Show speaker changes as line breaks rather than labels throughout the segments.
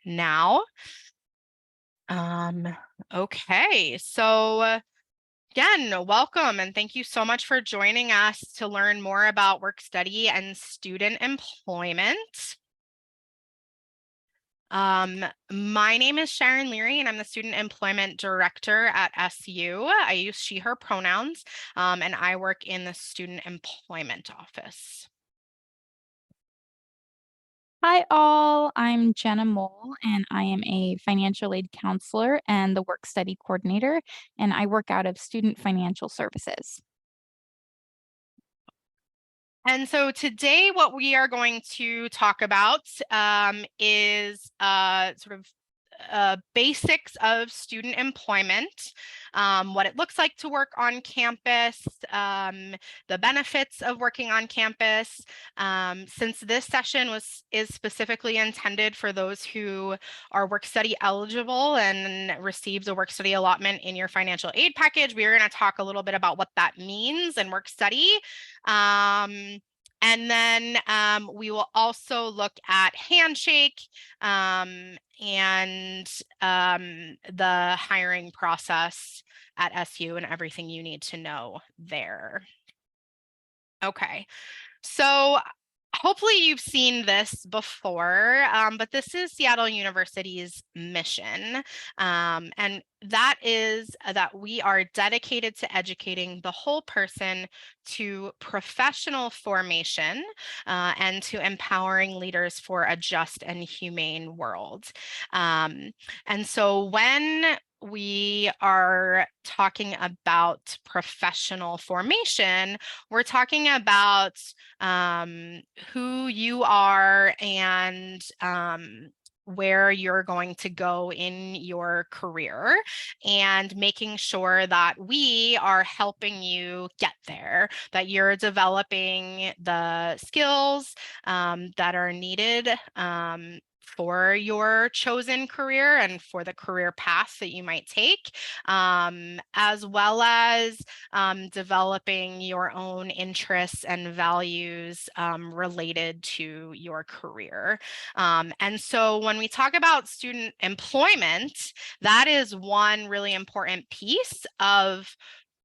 now. Okay, so again, welcome and thank you so much for joining us to learn more about work study and student employment. My name is Sharon Leary and I'm the Student Employment Director at SU. I use she, her pronouns, and I work in the Student Employment Office.
Hi all, I'm Jenna Mole and I am a financial aid counselor and the work study coordinator, and I work out of Student Financial Services.
And so today what we are going to talk about is sort of basics of student employment, what it looks like to work on campus, the benefits of working on campus. Since this session is specifically intended for those who are work study eligible and received a work study allotment in your financial aid package, we are going to talk a little bit about what that means in work study. And then we will also look at Handshake and the hiring process at SU and everything you need to know there. Okay, so hopefully you've seen this before, but this is Seattle University's mission. And that is that we are dedicated to educating the whole person to professional formation and to empowering leaders for a just and humane world. And so when we are talking about professional formation, we're talking about who you are and where you're going to go in your career and making sure that we are helping you get there, that you're developing the skills that are needed for your chosen career and for the career path that you might take, as well as developing your own interests and values related to your career. And so when we talk about student employment, that is one really important piece of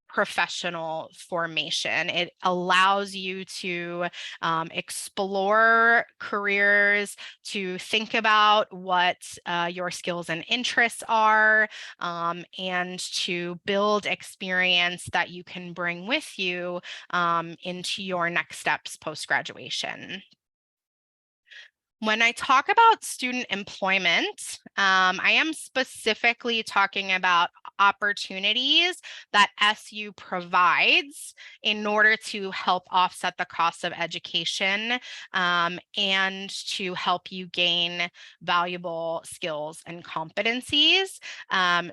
professional formation. It allows you to explore careers, to think about what your skills and interests are, and to build experience that you can bring with you into your next steps post-graduation. When I talk about student employment, I am specifically talking about opportunities that SU provides in order to help offset the cost of education and to help you gain valuable skills and competencies.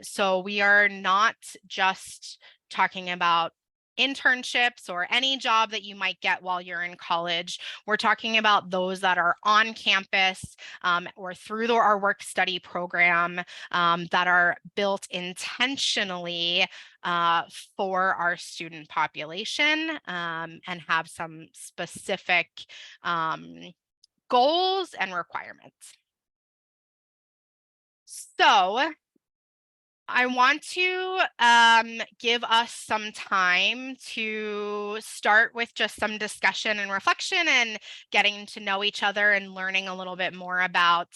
So we are not just talking about internships or any job that you might get while you're in college. We're talking about those that are on campus or through our work study program that are built intentionally for our student population and have some specific goals and requirements. So I want to give us some time to start with just some discussion and reflection and getting to know each other and learning a little bit more about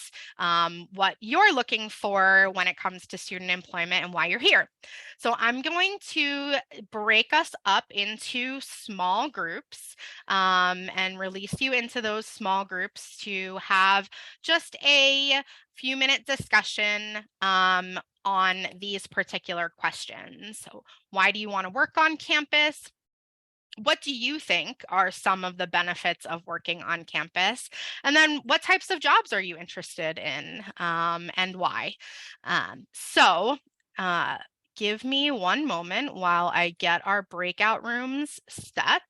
what you're looking for when it comes to student employment and why you're here. So I'm going to break us up into small groups and release you into those small groups to have just a few-minute discussion on these particular questions. So why do you want to work on campus? What do you think are some of the benefits of working on campus? And then what types of jobs are you interested in and why? Give me one moment while I get our breakout rooms set.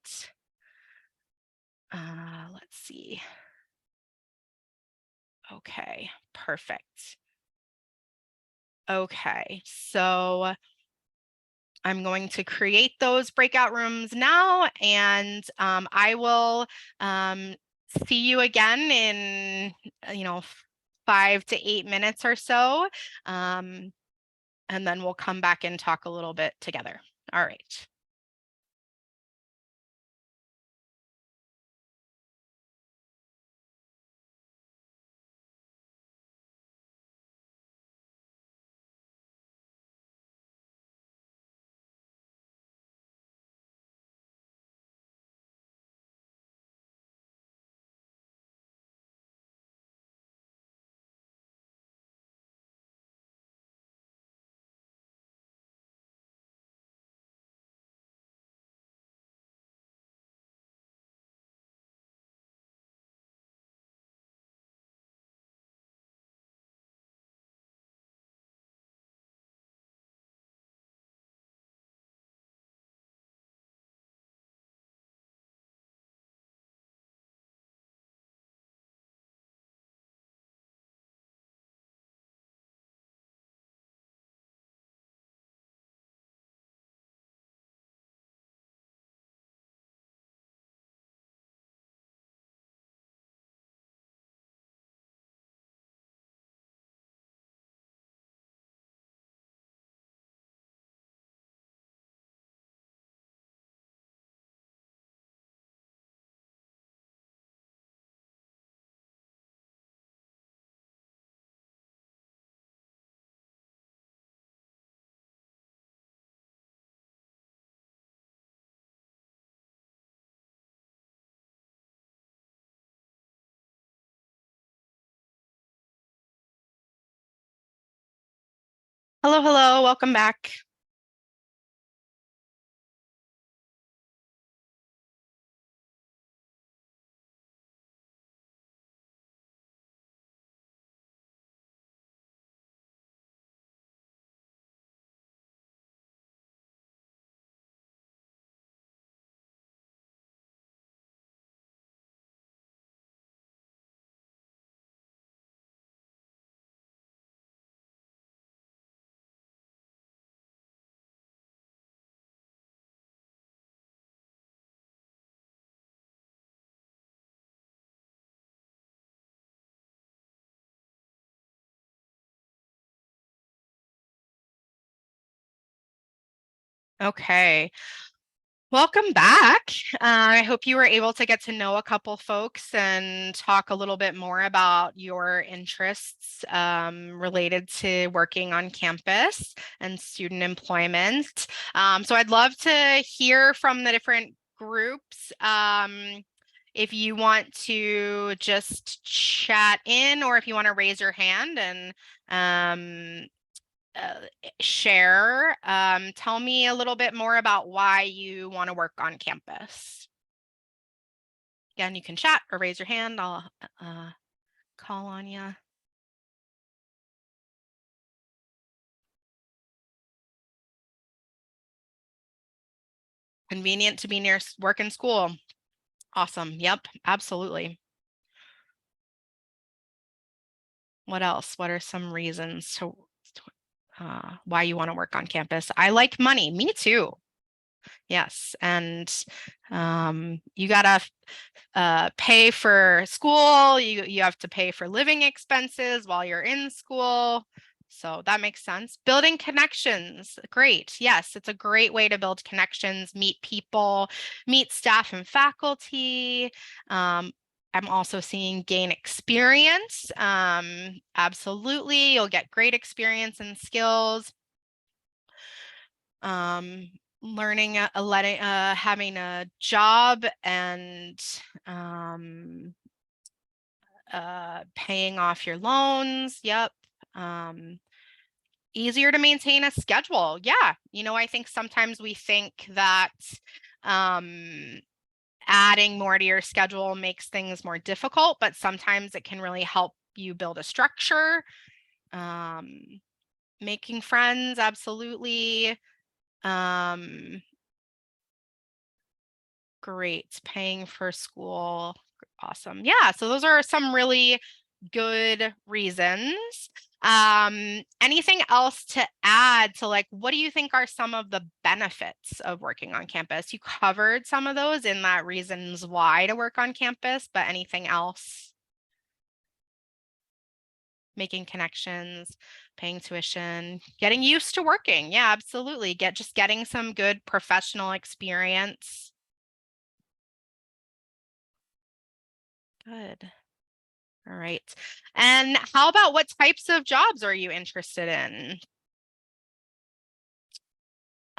Let's see. Okay, perfect. Okay, so I'm going to create those breakout rooms now, and I will see you again in, 5 to 8 minutes or so. And then we'll come back and talk a little bit together. All right. Hello, hello, welcome back. Okay. Welcome back. I hope you were able to get to know a couple folks and talk a little bit more about your interests related to working on campus and student employment. So I'd love to hear from the different groups. If you want to just chat in, or if you want to raise your hand and share. Tell me a little bit more about why you want to work on campus. Again, you can chat or raise your hand. I'll call on you. Convenient to be near work and school. Awesome. Yep, absolutely. What else? What are some reasons to why you want to work on campus? I like money. Me too. Yes, and you gotta pay for school. You have to pay for living expenses while you're in school. So that makes sense. Building connections, great. Yes, it's a great way to build connections, meet people, meet staff and faculty. I'm also seeing gain experience. Absolutely, you'll get great experience and skills. Learning, having a job and paying off your loans. Yep. Easier to maintain a schedule. Yeah. I think sometimes we think that adding more to your schedule makes things more difficult, but sometimes it can really help you build a structure. Making friends, absolutely. Great. Paying for school. Awesome. Yeah. So those are some really good reasons. Anything else to add to, like, what do you think are some of the benefits of working on campus? You covered some of those in that reasons why to work on campus, but anything else? making connections, paying tuition, getting used to working. Yeah, absolutely. Getting some good professional experience. Good. All right. And how about what types of jobs are you interested in?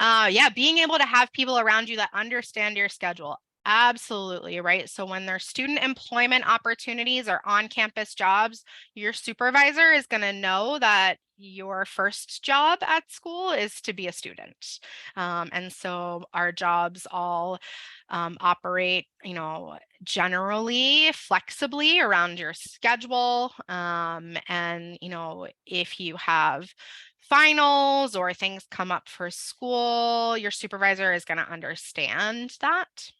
Yeah, being able to have people around you that understand your schedule. Absolutely, right? So when there's student employment opportunities or on-campus jobs, your supervisor is going to know that your first job at school is to be a student. And so our jobs all operate, generally flexibly around your schedule. And, if you have finals or things come up for school, your supervisor is going to understand that.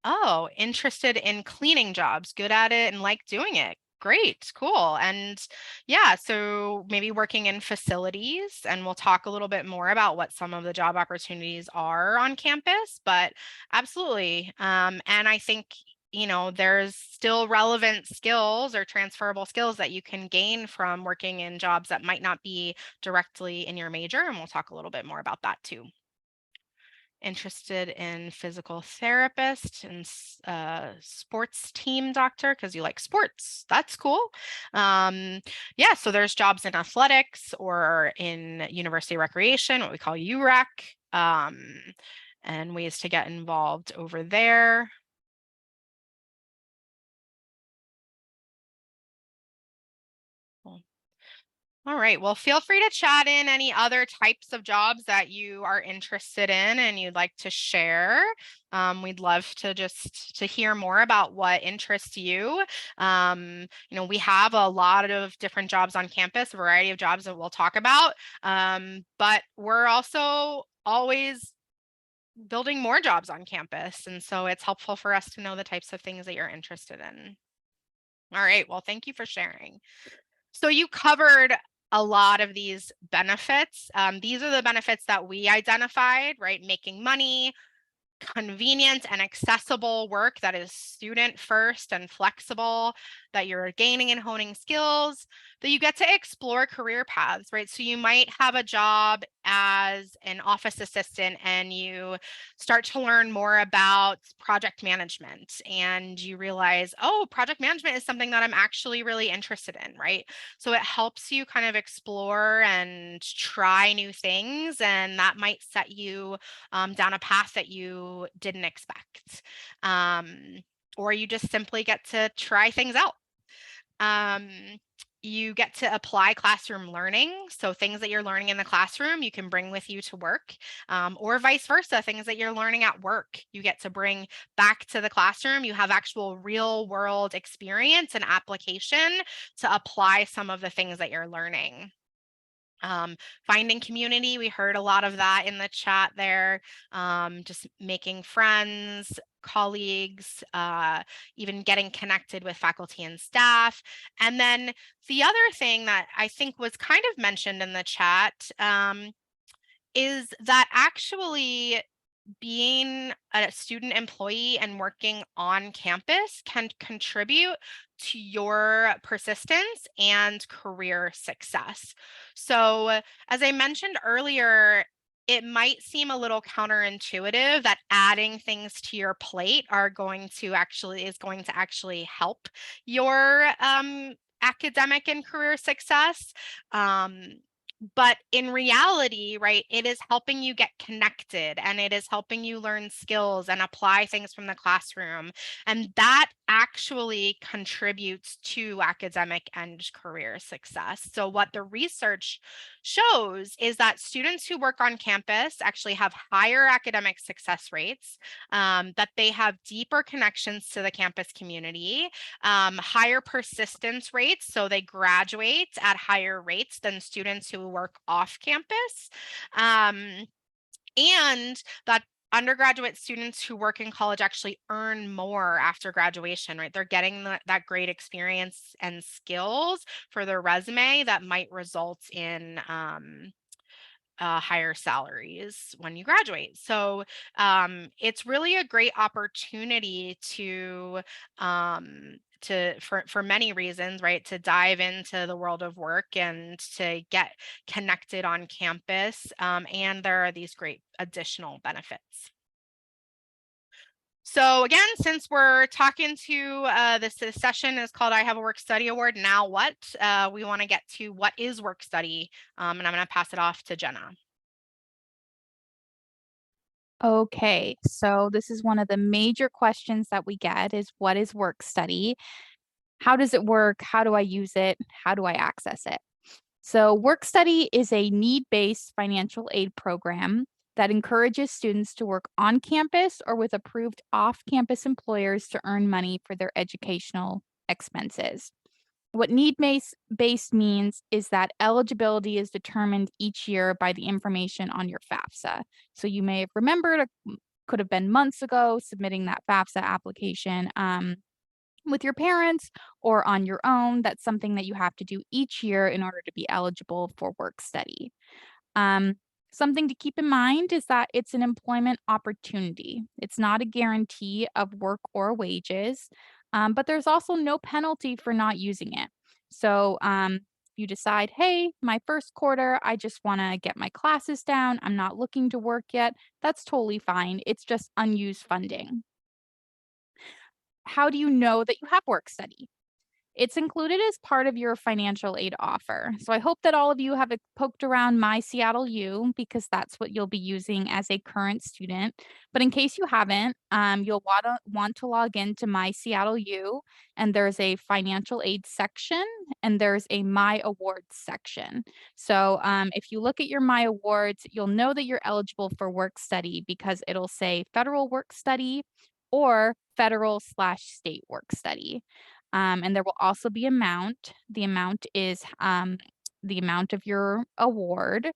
Oh, interested in cleaning jobs, good at it and like doing it. Great, cool. And yeah, so maybe working in facilities, and we'll talk a little bit more about what some of the job opportunities are on campus, but absolutely. And I think, there's still relevant skills or transferable skills that you can gain from working in jobs that might not be directly in your major. And we'll talk a little bit more about that too. Interested in physical therapist and sports team doctor because you like sports. That's cool. Yeah, so there's jobs in athletics or in university recreation, what we call UREC, and ways to get involved over there. Cool. All right. Well, feel free to chat in any other types of jobs that you are interested in and you'd like to share. We'd love to hear more about what interests you. We have a lot of different jobs on campus, a variety of jobs that we'll talk about. But we're also always building more jobs on campus. And so it's helpful for us to know the types of things that you're interested in. All right. Well, thank you for sharing. So you covered a lot of these benefits. These are the benefits that we identified, right? Making money, convenient and accessible work that is student first and flexible, that you're gaining and honing skills, that you get to explore career paths, right? So you might have a job as an office assistant and you start to learn more about project management and you realize, oh, project management is something that I'm actually really interested in, right? So it helps you kind of explore and try new things, and that might set you down a path that you didn't expect. Or you just simply get to try things out. Um, you get to apply classroom learning. So things that you're learning in the classroom, you can bring with you to work, or vice versa. Things that you're learning at work, you get to bring back to the classroom. You have actual real world experience and application to apply some of the things that you're learning. Finding community, we heard a lot of that in the chat there. Just making friends, colleagues, even getting connected with faculty and staff. And then the other thing that I think was kind of mentioned in the chat is that actually being a student employee and working on campus can contribute to your persistence and career success. So, as I mentioned earlier, it might seem a little counterintuitive that adding things to your plate is going to actually help your academic and career success. But in reality, right, it is helping you get connected and it is helping you learn skills and apply things from the classroom. And that actually contributes to academic and career success. So, what the research shows is that students who work on campus actually have higher academic success rates, that they have deeper connections to the campus community, higher persistence rates, so they graduate at higher rates than students who work off campus, and that undergraduate students who work in college actually earn more after graduation, right? They're getting that great experience and skills for their resume that might result in higher salaries when you graduate. So it's really a great opportunity for many reasons, right? To dive into the world of work and to get connected on campus. And there are these great additional benefits. So again, since we're talking to this session is called I Have a Work Study Award. Now what? We want to get to what is work study, and I'm going to pass it off to Jenna.
Okay, so this is one of the major questions that we get is what is work study? How does it work? How do I use it? How do I access it? So, work study is a need based financial aid program that encourages students to work on campus or with approved off campus employers to earn money for their educational expenses. What based means is that eligibility is determined each year by the information on your FAFSA. So you may have remembered, could have been months ago, submitting that FAFSA application with your parents or on your own. That's something that you have to do each year in order to be eligible for work study. Um, Something to keep in mind is that it's an employment opportunity. It's not a guarantee of work or wages, but there's also no penalty for not using it. So, you decide, hey, my first quarter, I just want to get my classes down. I'm not looking to work yet. That's totally fine. It's just unused funding. How do you know that you have work study? It's included as part of your financial aid offer. So I hope that all of you have poked around My Seattle U because that's what you'll be using as a current student. But in case you haven't, you'll want to log into My Seattle U, and there's a financial aid section and there's a My Awards section. So if you look at your My Awards, you'll know that you're eligible for work study because it'll say federal work study or federal/state work study. And there will also be amount. The amount is the amount of your award.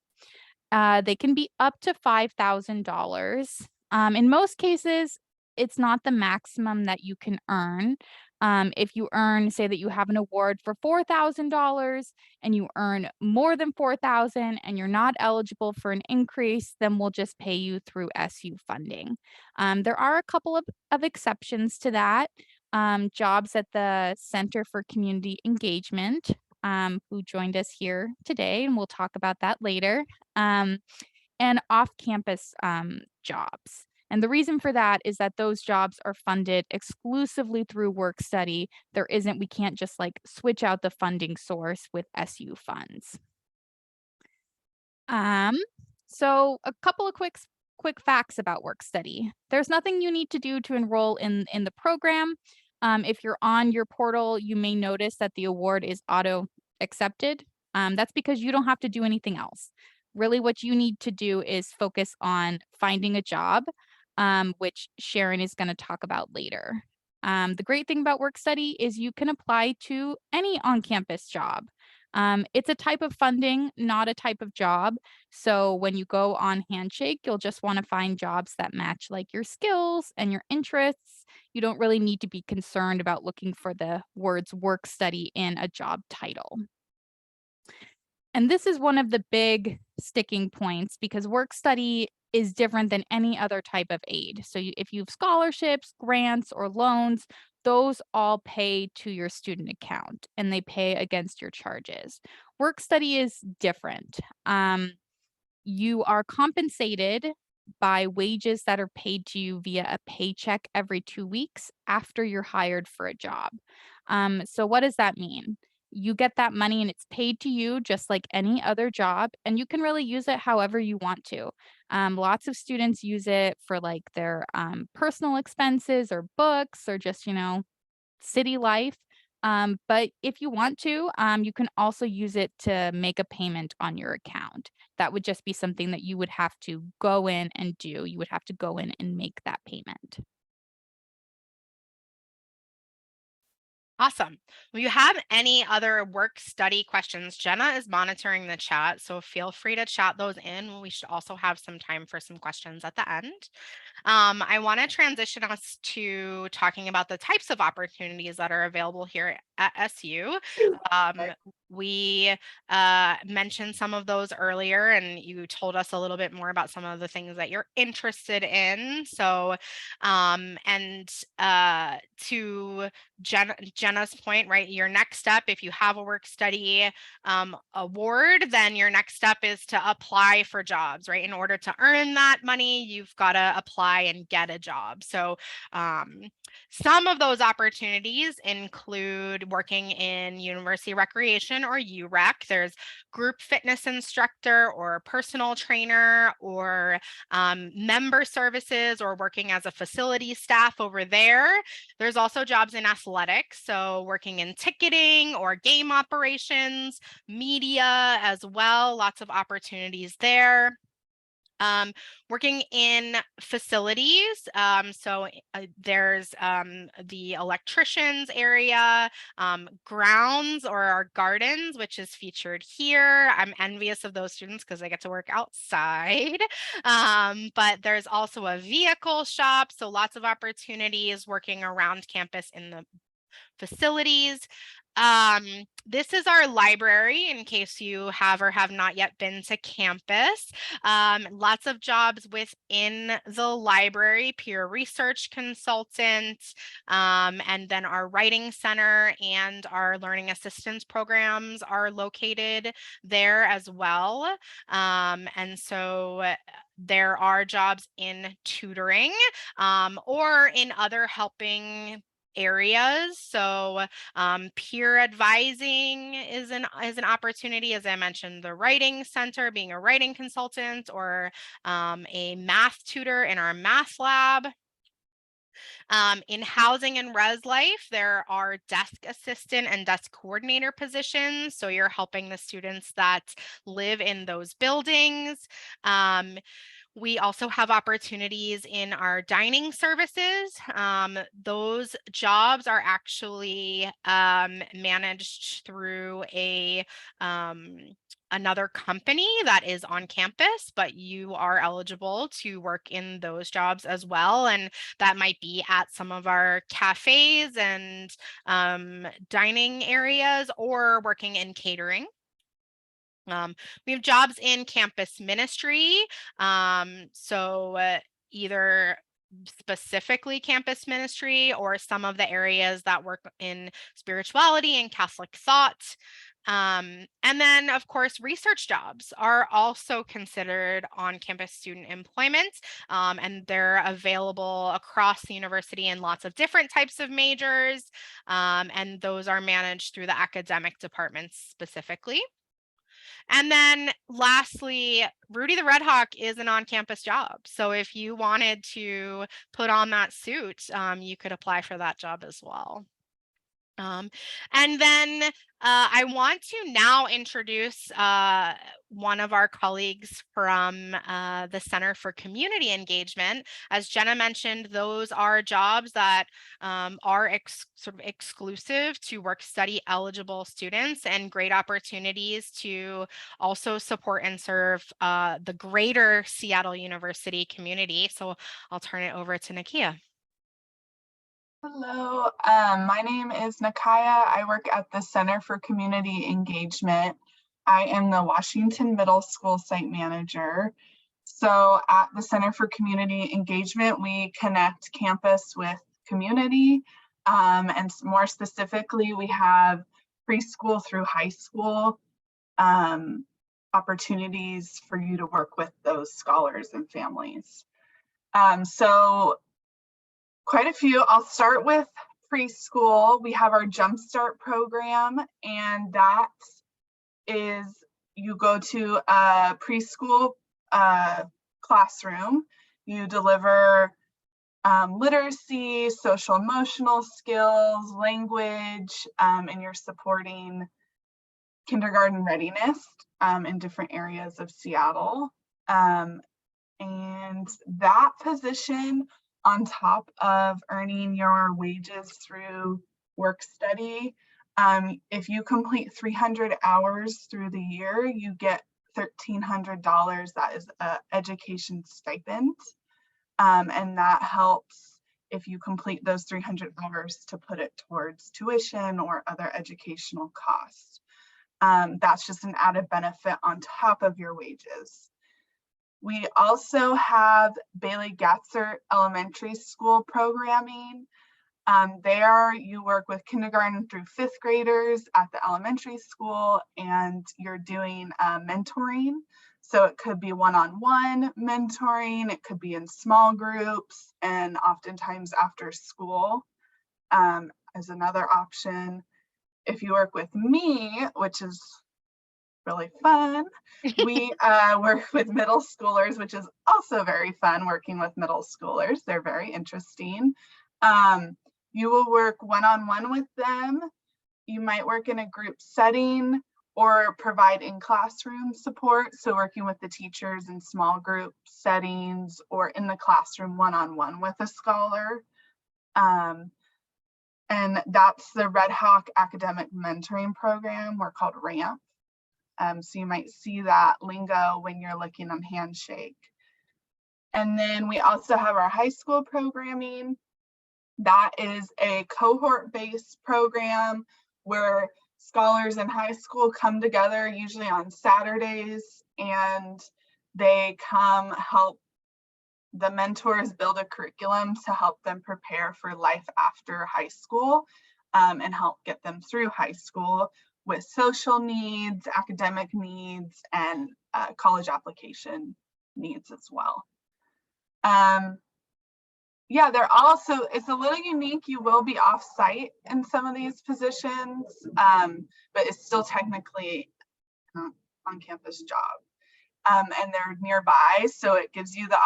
They can be up to $5,000. In most cases, it's not the maximum that you can earn. If you earn, say that you have an award for $4,000 and you earn more than 4,000 and you're not eligible for an increase, then we'll just pay you through SU funding. There are a couple of exceptions to that. Jobs at the Center for Community Engagement, who joined us here today, and we'll talk about that later, and off campus jobs. And the reason for that is that those jobs are funded exclusively through work study. We can't just like switch out the funding source with SU funds. So a couple of quick facts about work study. There's nothing you need to do to enroll in the program. If you're on your portal, you may notice that the award is auto accepted. That's because you don't have to do anything else. Really, what you need to do is focus on finding a job, which Sharon is going to talk about later. The great thing about work study is you can apply to any on campus job. It's a type of funding, not a type of job. So when you go on Handshake, you'll just want to find jobs that match like your skills and your interests. You don't really need to be concerned about looking for the words work study in a job title. And this is one of the big sticking points because work study is different than any other type of aid. So if you have scholarships, grants, or loans, those all pay to your student account and they pay against your charges. Work study is different. You are compensated by wages that are paid to you via a paycheck every 2 weeks after you're hired for a job. So what does that mean? You get that money and it's paid to you just like any other job, and you can really use it however you want to. Lots of students use it for like their personal expenses or books or just, city life. But if you want to, you can also use it to make a payment on your account. That would just be something that you would have to go in and do. You would have to go in and make that payment.
Awesome. Well, you have any other work study questions? Jenna is monitoring the chat, so feel free to chat those in. We should also have some time for some questions at the end. I want to transition us to talking about the types of opportunities that are available here at SU. We mentioned some of those earlier, and you told us a little bit more about some of the things that you're interested in. So, to Jenna's point, right, your next step, if you have a work study award, then your next step is to apply for jobs, right? In order to earn that money, you've got to apply and get a job. So some of those opportunities include working in university recreation or UREC. There's group fitness instructor or personal trainer or member services or working as a facility staff over there. There's also jobs in athletics, so working in ticketing or game operations, media as well, lots of opportunities there. Working in facilities, there's the electricians area, grounds or our gardens, which is featured here. I'm envious of those students because they get to work outside. But there's also a vehicle shop, so lots of opportunities working around campus in the facilities. This is our library in case you have or have not yet been to campus. Lots of jobs within the library, peer research consultant, and then our writing center and our learning assistance programs are located there as well. And so there are jobs in tutoring or in other helping areas. So peer advising is an opportunity, as I mentioned, the writing center, being a writing consultant or a math tutor in our math lab. In housing and res life, there are desk assistant and desk coordinator positions. So you're helping the students that live in those buildings. We also have opportunities in our dining services. Those jobs are actually managed through another company that is on campus, but you are eligible to work in those jobs as well. And that might be at some of our cafes and dining areas or working in catering. We have jobs in campus ministry. Either specifically campus ministry or some of the areas that work in spirituality and Catholic thought. And then, of course, research jobs are also considered on-campus student employment, and they're available across the university in lots of different types of majors, and those are managed through the academic departments specifically. And then lastly, Rudy the Red Hawk is an on-campus job. So if you wanted to put on that suit, you could apply for that job as well. And then I want to now introduce one of our colleagues from the Center for Community Engagement. As Jenna mentioned, those are jobs that are sort of exclusive to work-study eligible students and great opportunities to also support and serve the greater Seattle University community. So I'll turn it over to Nakia.
Hello, my name is Nakaya. I work at the Center for Community Engagement. I am the Washington Middle School site manager. So at the Center for Community Engagement, we connect campus with community. And more specifically, we have preschool through high school opportunities for you to work with those scholars and families. Quite a few. I'll start with preschool. We have our Jumpstart program, and that is you go to a preschool classroom. You deliver literacy, social emotional skills, language, and you're supporting kindergarten readiness in different areas of Seattle. And that position, on top of earning your wages through work study, if you complete 300 hours through the year, you get $1,300. That is an education stipend, and that helps if you complete those 300 hours to put it towards tuition or other educational costs. That's just an added benefit on top of your wages. We also have Bailey Gatzert Elementary School programming. There you work with kindergarten through 5th graders at the elementary school, and you're doing mentoring. So it could be one-on-one mentoring, it could be in small groups, and oftentimes after school as another option. If you work with me, which is really fun, we work with middle schoolers, which is also very fun working with middle schoolers. They're very interesting. You will work one-on-one with them. You might work in a group setting or provide in-classroom support. So working with the teachers in small group settings or in the classroom one-on-one with a scholar. And that's the Red Hawk Academic Mentoring Program. We're called RAMP. So you might see that lingo when you're looking on Handshake. And then we also have our high school programming. That is a cohort-based program where scholars in high school come together, usually on Saturdays, and they come help the mentors build a curriculum to help them prepare for life after high school and help get them through high school with social needs, academic needs, and college application needs as well. Yeah, they're also, it's a little unique. You will be off-site in some of these positions, but it's still technically on-campus job. And they're nearby, so it gives you the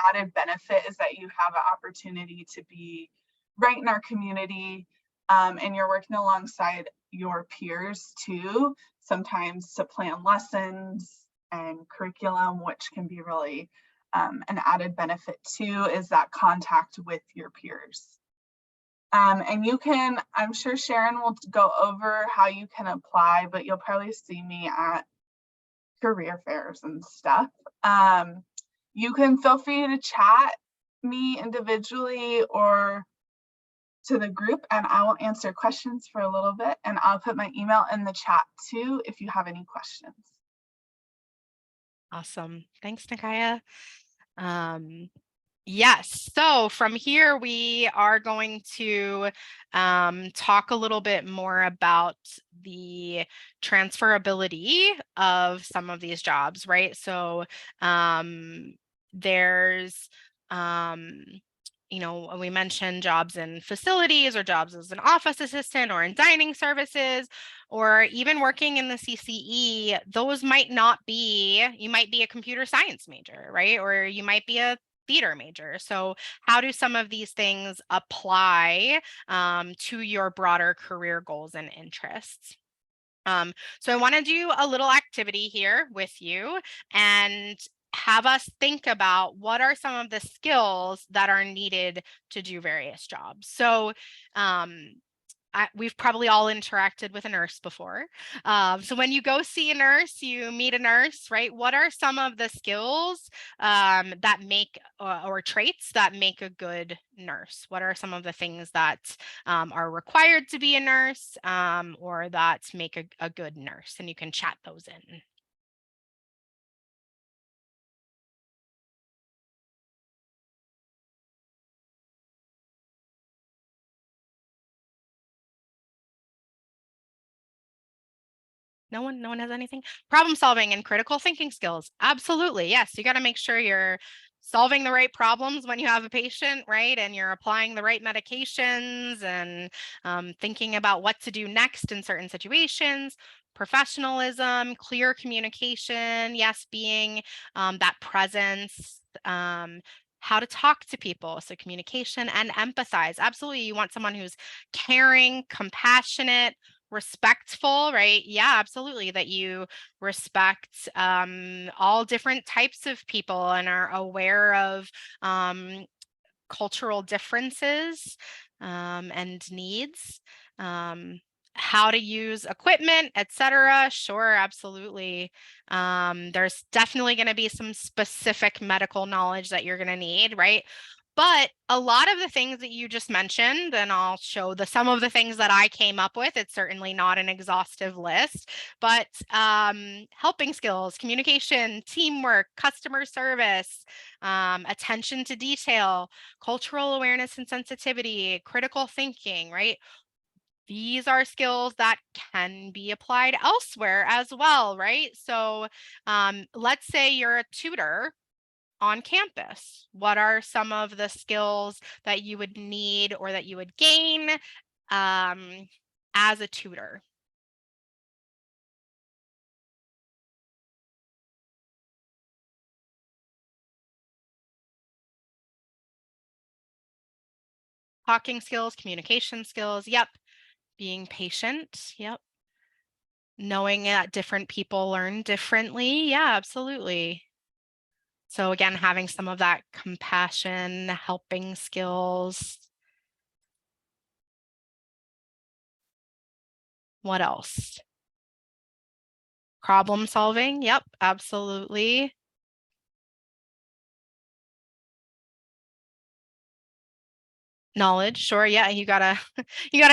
added benefit is that you have an opportunity to be right in our community, and you're working alongside your peers too, sometimes to plan lessons and curriculum, which can be really an added benefit too, is that contact with your peers. And you can, I'm sure Sharon will go over how you can apply, but you'll probably see me at career fairs and stuff. You can feel free to chat me individually or to the group, and I will answer questions for a little bit, and I'll put my email in the chat too if you have any questions.
Awesome. Thanks, Nakaya. Yes, so from here we are going to talk a little bit more about the transferability of some of these jobs, right? So there's you know, we mentioned jobs in facilities or jobs as an office assistant or in dining services, or even working in the CCE. Those might not be, you might be a computer science major, right? Or you might be a theater major. So how do some of these things apply to your broader career goals and interests? So I want to do a little activity here with you and have us think about what are some of the skills that are needed to do various jobs. So we've probably all interacted with a nurse before. So when you go see a nurse, you meet a nurse, right? What are some of the skills that make or traits that make a good nurse? What are some of the things that are required to be a nurse or that make a good nurse? And you can chat those in. No one has anything? Problem solving and critical thinking skills. Absolutely. Yes. You got to make sure you're solving the right problems when you have a patient, right? And you're applying the right medications and thinking about what to do next in certain situations. Professionalism, clear communication. Yes. Being that presence. How to talk to people. So communication and empathize. Absolutely. You want someone who's caring, compassionate, respectful, right? Yeah, absolutely. That you respect all different types of people and are aware of cultural differences and needs. How to use equipment, etc. Sure, absolutely. There's definitely going to be some specific medical knowledge that you're going to need, right? But a lot of the things that you just mentioned, and I'll show some of the things that I came up with, it's certainly not an exhaustive list, but helping skills, communication, teamwork, customer service, attention to detail, cultural awareness and sensitivity, critical thinking, right? These are skills that can be applied elsewhere as well, right? So let's say you're a tutor on campus. What are some of the skills that you would need or that you would gain as a tutor? Talking skills, communication skills, yep. Being patient, yep. Knowing that different people learn differently, yeah, absolutely. So again, having some of that compassion, helping skills. What else? Problem solving, yep, absolutely. Knowledge, sure, yeah, you gotta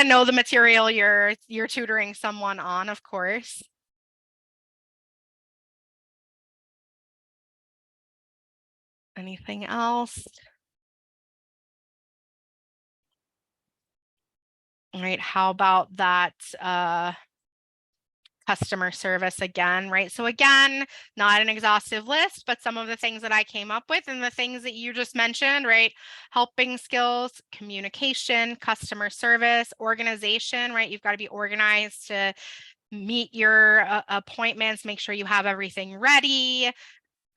know the material you're tutoring someone on, of course. Anything else? All right, how about that customer service again, right? So again, not an exhaustive list, but some of the things that I came up with and the things that you just mentioned, right? Helping skills, communication, customer service, organization, right? You've got to be organized to meet your appointments, make sure you have everything ready,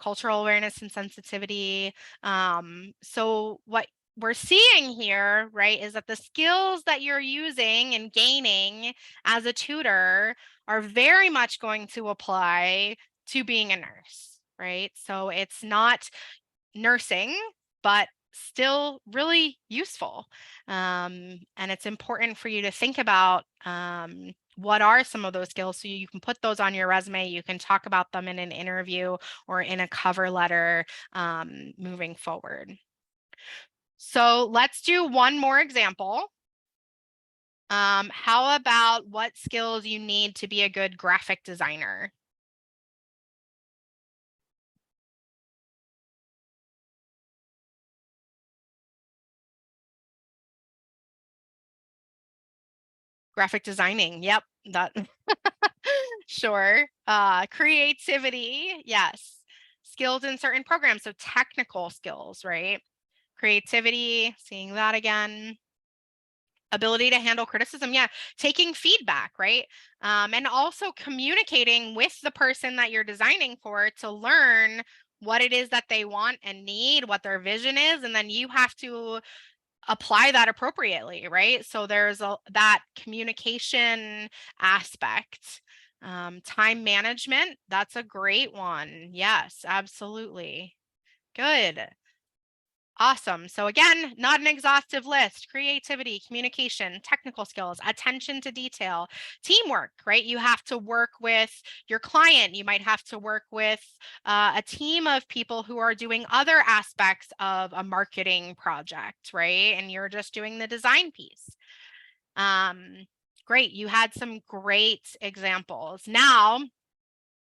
cultural awareness and sensitivity. So what we're seeing here, right, is that the skills that you're using and gaining as a tutor are very much going to apply to being a nurse, right? So it's not nursing, but still really useful. And it's important for you to think about what are some of those skills so you can put those on your resume. You can talk about them in an interview or in a cover letter moving forward. So let's do one more example. How about what skills you need to be a good graphic designer? Graphic designing, yep, that sure. Creativity, yes. Skills in certain programs, so technical skills, right? Creativity, seeing that again. Ability to handle criticism, yeah. Taking feedback, right? And also communicating with the person that you're designing for to learn what it is that they want and need, what their vision is, and then you have to apply that appropriately, right? So there's that communication aspect. Time management, that's a great one. Yes, absolutely. Good. Awesome. So again, not an exhaustive list. Creativity, communication, technical skills, attention to detail, teamwork, right? You have to work with your client. You might have to work with a team of people who are doing other aspects of a marketing project, right? And you're just doing the design piece. Great. You had some great examples. Now,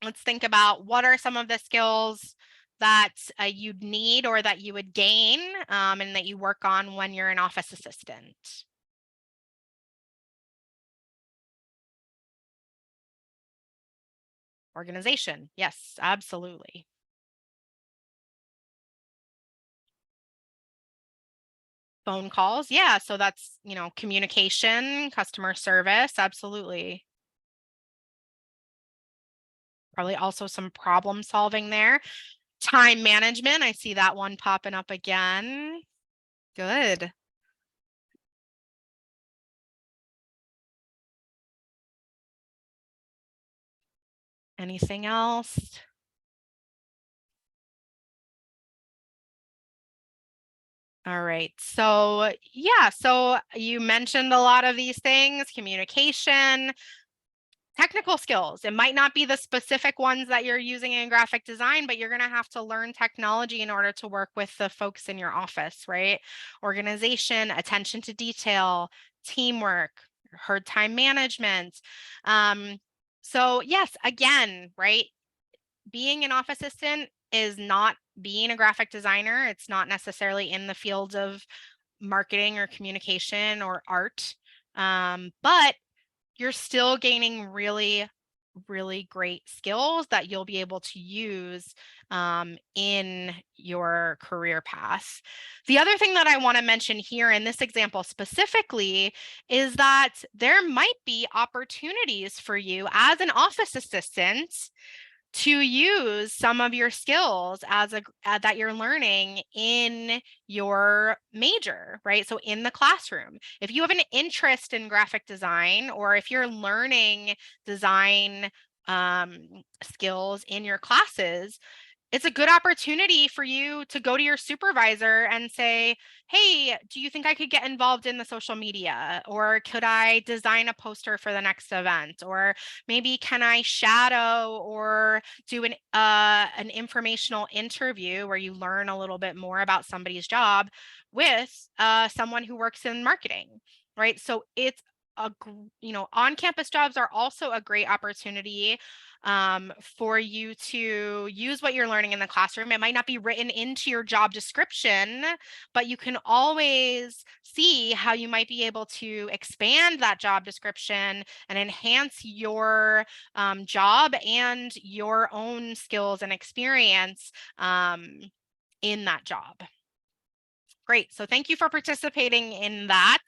let's think about what are some of the skills that you'd need or that you would gain and that you work on when you're an office assistant. Organization, yes, absolutely. Phone calls, yeah, so that's, communication, customer service, absolutely. Probably also some problem solving there. Time management, I see that one popping up again. Good. Anything else? All right. So, yeah, so you mentioned a lot of these things, communication. technical skills. It might not be the specific ones that you're using in graphic design, but you're going to have to learn technology in order to work with the folks in your office, right? Organization, attention to detail, teamwork, herd time management. So yes, again, right? Being an office assistant is not being a graphic designer. It's not necessarily in the field of marketing or communication or art. But you're still gaining really, really great skills that you'll be able to use in your career path. The other thing that I want to mention here in this example specifically is that there might be opportunities for you as an office assistant to use some of your skills as that you're learning in your major, right? So in the classroom, if you have an interest in graphic design, or if you're learning design skills in your classes, it's a good opportunity for you to go to your supervisor and say, hey, do you think I could get involved in the social media? Or could I design a poster for the next event? Or maybe can I shadow or do an informational interview where you learn a little bit more about somebody's job with someone who works in marketing, right? So it's on-campus jobs are also a great opportunity for you to use what you're learning in the classroom. It might not be written into your job description, but you can always see how you might be able to expand that job description and enhance your job and your own skills and experience in that job. Great. So thank you for participating in that.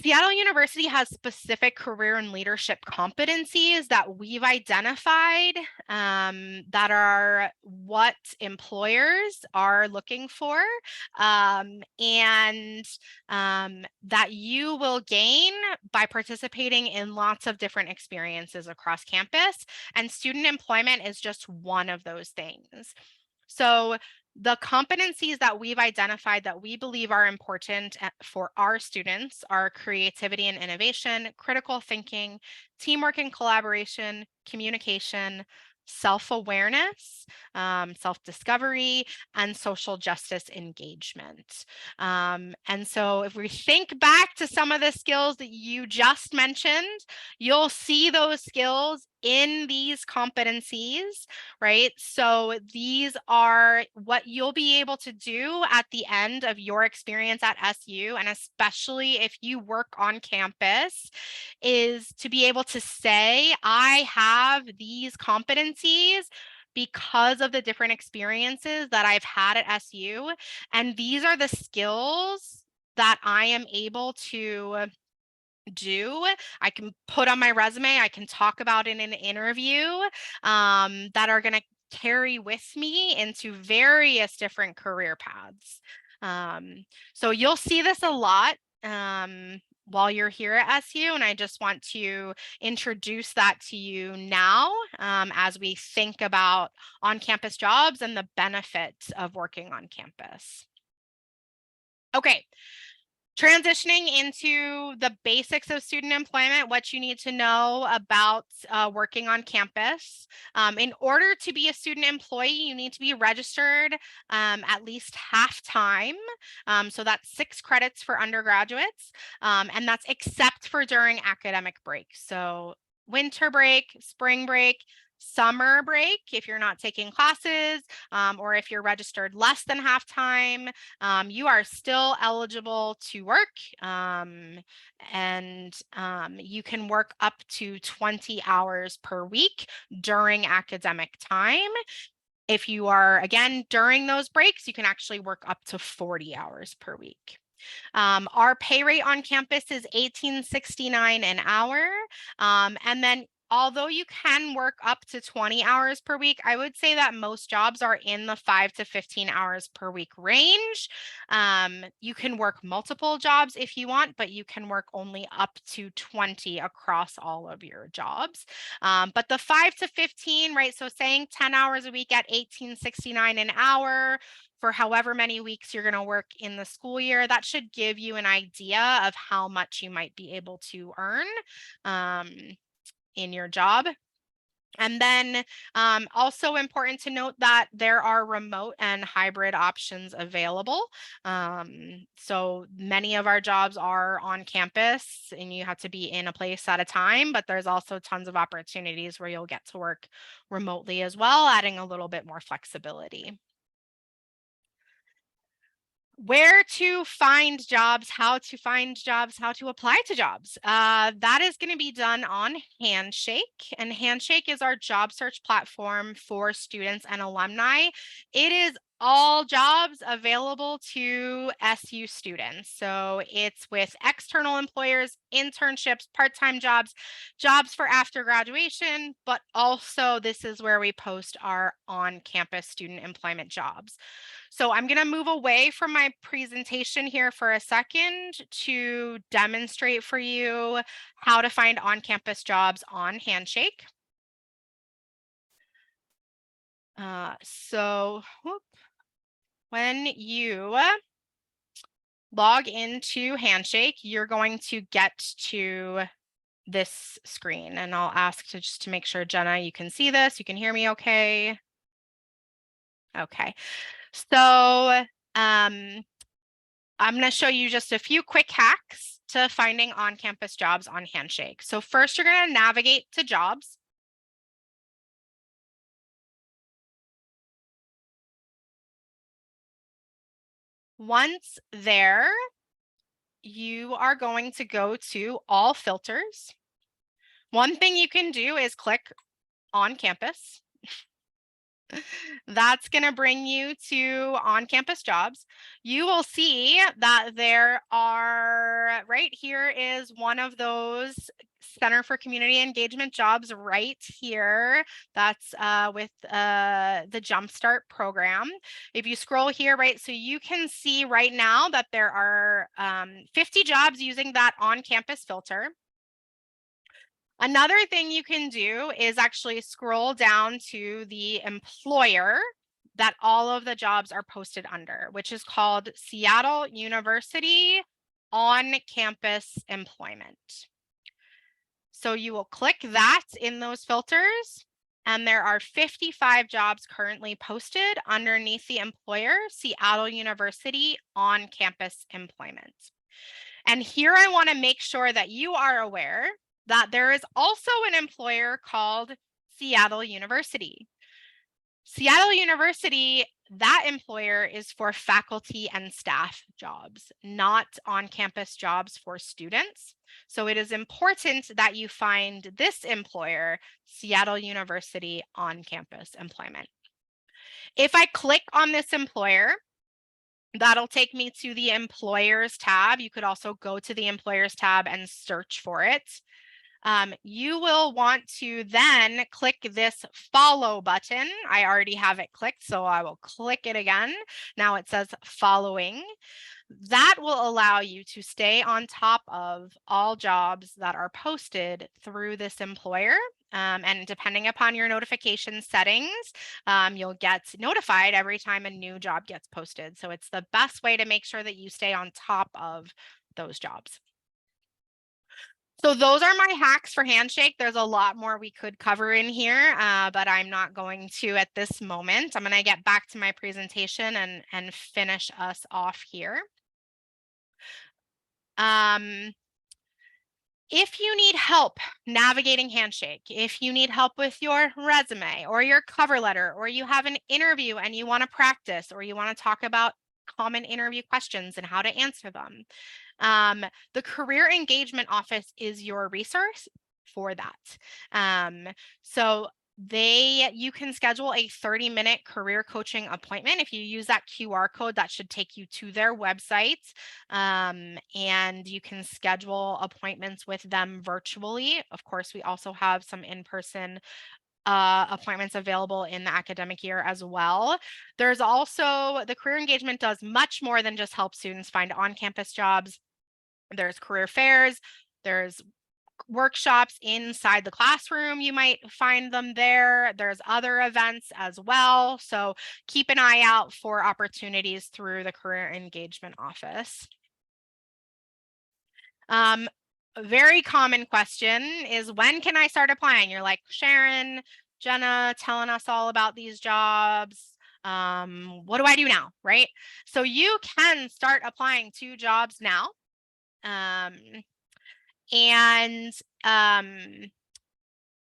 Seattle University has specific career and leadership competencies that we've identified that are what employers are looking for, and that you will gain by participating in lots of different experiences across campus. And student employment is just one of those things. So the competencies that we've identified that we believe are important for our students are creativity and innovation, critical thinking, teamwork and collaboration, communication, self-awareness, self-discovery, and social justice engagement. And so if we think back to some of the skills that you just mentioned, you'll see those skills in these competencies, right? So these are what you'll be able to do at the end of your experience at SU, and especially if you work on campus, is to be able to say, I have these competencies because of the different experiences that I've had at SU, and these are the skills that I am able to do. I can put on my resume, I can talk about in an interview that are going to carry with me into various different career paths. So you'll see this a lot while you're here at SU, and I just want to introduce that to you now as we think about on-campus jobs and the benefits of working on campus. Okay. Transitioning into the basics of student employment, what you need to know about working on campus. In order to be a student employee, you need to be registered at least half-time. So that's 6 credits for undergraduates, and that's except for during academic break. So winter break, spring break, summer break, if you're not taking classes, or if you're registered less than half-time, you are still eligible to work, and you can work up to 20 hours per week during academic time. If you are, again, during those breaks, you can actually work up to 40 hours per week. Our pay rate on campus is $18.69 an hour, and then although you can work up to 20 hours per week, I would say that most jobs are in the 5 to 15 hours per week range. You can work multiple jobs if you want, but you can work only up to 20 across all of your jobs. But the 5 to 15, right? So saying 10 hours a week at $18.69 an hour for however many weeks you're going to work in the school year, that should give you an idea of how much you might be able to earn in your job. And then also important to note that there are remote and hybrid options available. So many of our jobs are on campus and you have to be in a place at a time, but there's also tons of opportunities where you'll get to work remotely as well, adding a little bit more flexibility. Where to find jobs, how to find jobs, how to apply to jobs. That is going to be done on Handshake, and Handshake is our job search platform for students and alumni. It is all jobs available to SU students. So it's with external employers, internships, part-time jobs, jobs for after graduation, but also this is where we post our on-campus student employment jobs. So I'm going to move away from my presentation here for a second to demonstrate for you how to find on-campus jobs on Handshake. When you log into Handshake, you're going to get to this screen, and I'll ask just to make sure, Jenna, you can see this, you can hear me okay? Okay. So I'm going to show you just a few quick hacks to finding on-campus jobs on Handshake. So first, you're going to navigate to jobs. Once there, you are going to go to all filters. One thing you can do is click on campus. That's going to bring you to on-campus jobs. You will see that there are, right here is one of those Center for Community Engagement jobs right here. That's with the Jumpstart program. If you scroll here, right, so you can see right now that there are 50 jobs using that on-campus filter. Another thing you can do is actually scroll down to the employer that all of the jobs are posted under, which is called Seattle University On-Campus Employment. So you will click that in those filters, and there are 55 jobs currently posted underneath the employer, Seattle University On-Campus Employment. And here I want to make sure that you are aware that there is also an employer called Seattle University. Seattle University, that employer is for faculty and staff jobs, not on-campus jobs for students. So it is important that you find this employer, Seattle University On-Campus Employment. If I click on this employer, that'll take me to the employers tab. You could also go to the employers tab and search for it. You will want to then click this follow button. I already have it clicked, so I will click it again. Now it says following. That will allow you to stay on top of all jobs that are posted through this employer. And depending upon your notification settings, you'll get notified every time a new job gets posted. So it's the best way to make sure that you stay on top of those jobs. So those are my hacks for Handshake. There's a lot more we could cover in here, but I'm not going to at this moment. I'm going to get back to my presentation and finish us off here. If you need help navigating Handshake, if you need help with your resume or your cover letter, or you have an interview and you want to practice, or you want to talk about common interview questions and how to answer them, the Career Engagement Office is your resource for that. So you can schedule a 30-minute career coaching appointment. If you use that QR code, that should take you to their website. And you can schedule appointments with them virtually. Of course, we also have some in-person appointments available in the academic year as well. There's also, the career engagement does much more than just help students find on-campus jobs. There's career fairs, there's workshops inside the classroom. You might find them there. There's other events as well. So keep an eye out for opportunities through the Career Engagement Office. A very common question is, when can I start applying? You're like, Sharon, Jenna telling us all about these jobs. What do I do now, right? So you can start applying to jobs now.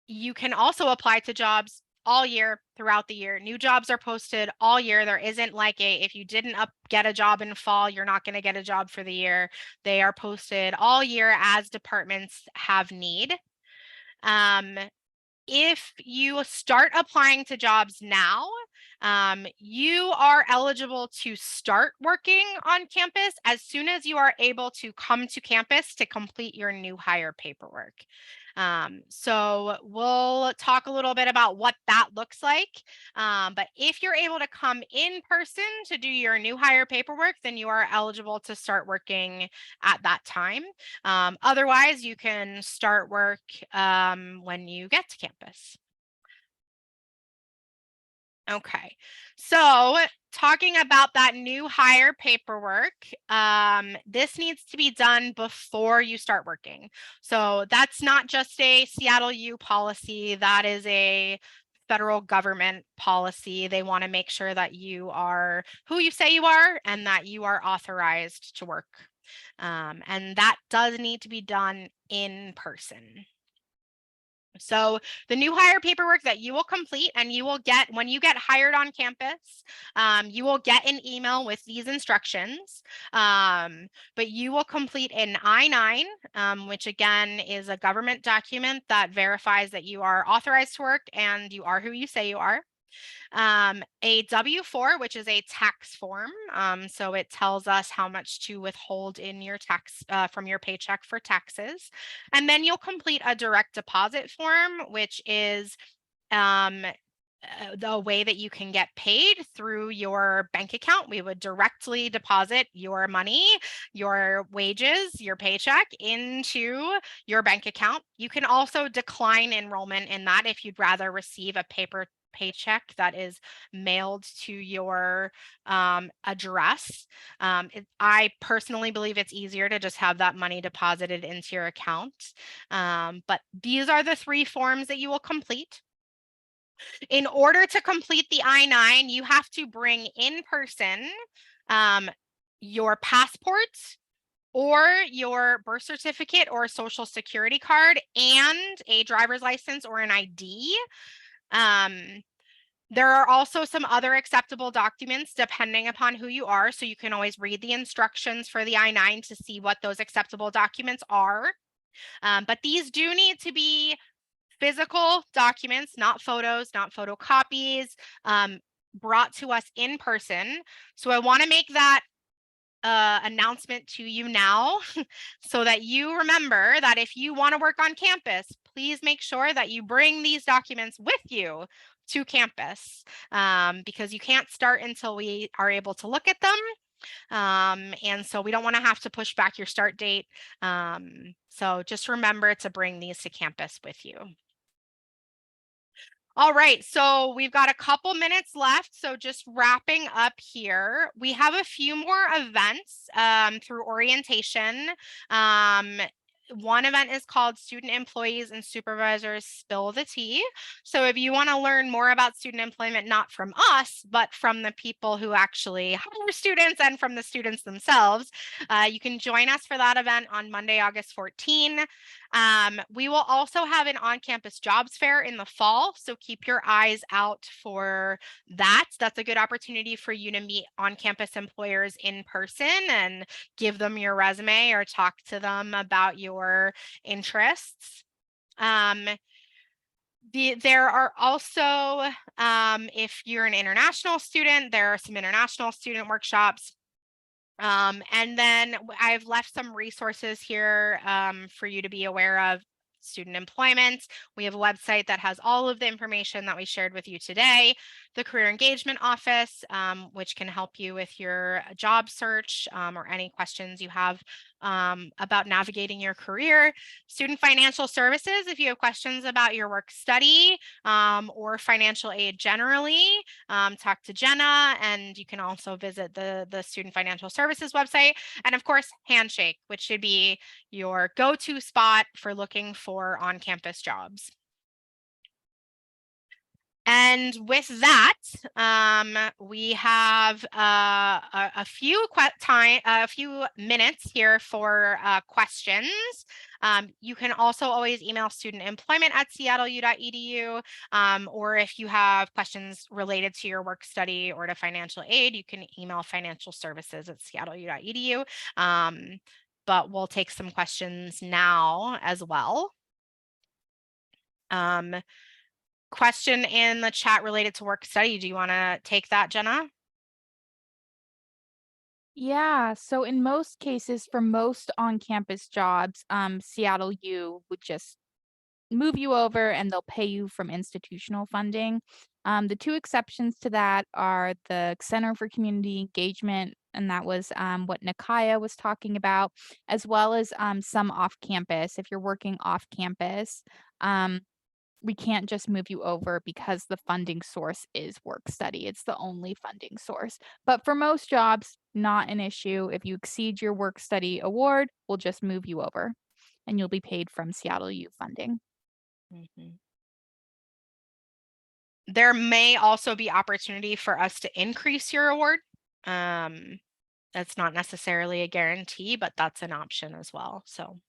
You can also apply to jobs all year throughout the year. New jobs are posted all year. There isn't like if you didn't get a job in fall, you're not going to get a job for the year. They are posted all year as departments have need. If you start applying to jobs now, you are eligible to start working on campus as soon as you are able to come to campus to complete your new hire paperwork. So we'll talk a little bit about what that looks like. But if you're able to come in person to do your new hire paperwork, then you are eligible to start working at that time. Otherwise, you can start work when you get to campus. Okay, so talking about that new hire paperwork, this needs to be done before you start working. So that's not just a Seattle U policy, that is a federal government policy. They want to make sure that you are who you say you are and that you are authorized to work. And that does need to be done in person. So the new hire paperwork that you will complete, and you will get when you get hired on campus, you will get an email with these instructions, but you will complete an I-9, which again is a government document that verifies that you are authorized to work and you are who you say you are. A W-4, which is a tax form. So it tells us how much to withhold in your tax from your paycheck for taxes. And then you'll complete a direct deposit form, which is the way that you can get paid through your bank account. We would directly deposit your money, your wages, your paycheck into your bank account. You can also decline enrollment in that if you'd rather receive a paper paycheck that is mailed to your address. I personally believe it's easier to just have that money deposited into your account. But these are the 3 forms that you will complete. In order to complete the I-9, you have to bring in person your passport or your birth certificate or social security card and a driver's license or an ID. There are also some other acceptable documents depending upon who you are. So you can always read the instructions for the I-9 to see what those acceptable documents are. But these do need to be physical documents, not photos, not photocopies, brought to us in person. So I want to make that announcement to you now so that you remember that if you want to work on campus, please make sure that you bring these documents with you to campus, because you can't start until we are able to look at them. And so we don't want to have to push back your start date. So just remember to bring these to campus with you. All right, so we've got a couple minutes left. So just wrapping up here, we have a few more events through orientation. One event is called Student Employees and Supervisors Spill the Tea. So if you want to learn more about student employment, not from us, but from the people who actually hire students and from the students themselves, you can join us for that event on Monday, August 14. We will also have an on-campus jobs fair in the fall, so keep your eyes out for that. That's a good opportunity for you to meet on-campus employers in person and give them your resume or talk to them about your interests. There are also, if you're an international student, there are some international student workshops. And then I've left some resources here for you to be aware of. Student employment. We have a website that has all of the information that we shared with you today. The Career Engagement Office, which can help you with your job search or any questions you have about navigating your career. Student Financial Services, if you have questions about your work study or financial aid generally, talk to Jenna, and you can also visit the Student Financial Services website. And of course, Handshake, which should be your go-to spot for looking for on-campus jobs. And with that, we have a few minutes here for questions. You can also always email studentemployment@seattleu.edu, or if you have questions related to your work study or to financial aid, you can email financialservices@seattleu.edu. But we'll take some questions now as well. Question in the chat related to work study. Do you want to take that, Jenna?
Yeah, so in most cases, for most on-campus jobs, Seattle U would just move you over and they'll pay you from institutional funding. The two exceptions to that are the Center for Community Engagement, and that was what Nikaya was talking about, as well as some off campus. If you're working off campus, we can't just move you over because the funding source is work study. It's the only funding source. But for most jobs, not an issue. If you exceed your work study award, we'll just move you over and you'll be paid from Seattle U funding.
There may also be opportunity for us to increase your award. That's not necessarily a guarantee, but that's an option as well. So,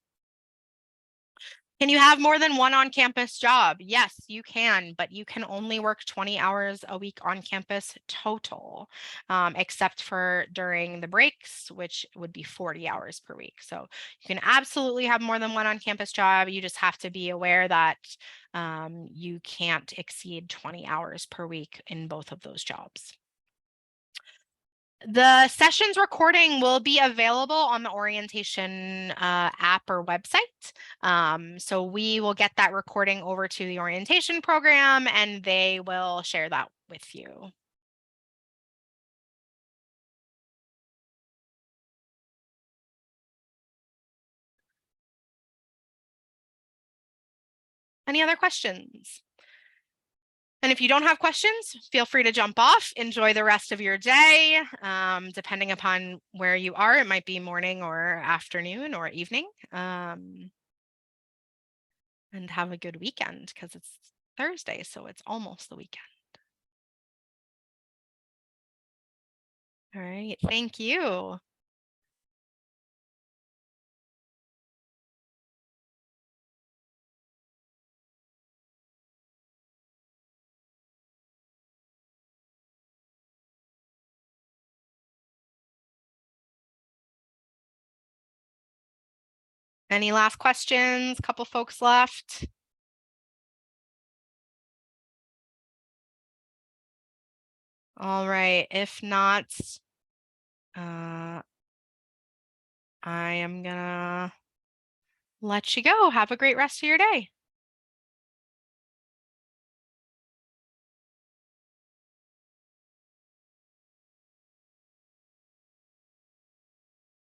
can you have more than one on-campus job? Yes, you can, but you can only work 20 hours a week on campus total, except for during the breaks, which would be 40 hours per week. So you can absolutely have more than one on-campus job. You just have to be aware that you can't exceed 20 hours per week in both of those jobs. The sessions recording will be available on the orientation app or website. So we will get that recording over to the orientation program and they will share that with you. Any other questions? And if you don't have questions, feel free to jump off. Enjoy the rest of your day. Depending upon where you are, it might be morning or afternoon or evening. And have a good weekend because it's Thursday, so it's almost the weekend. All right, thank you. Any last questions? Couple folks left. All right, if not, I am gonna let you go. Have a great rest of your day.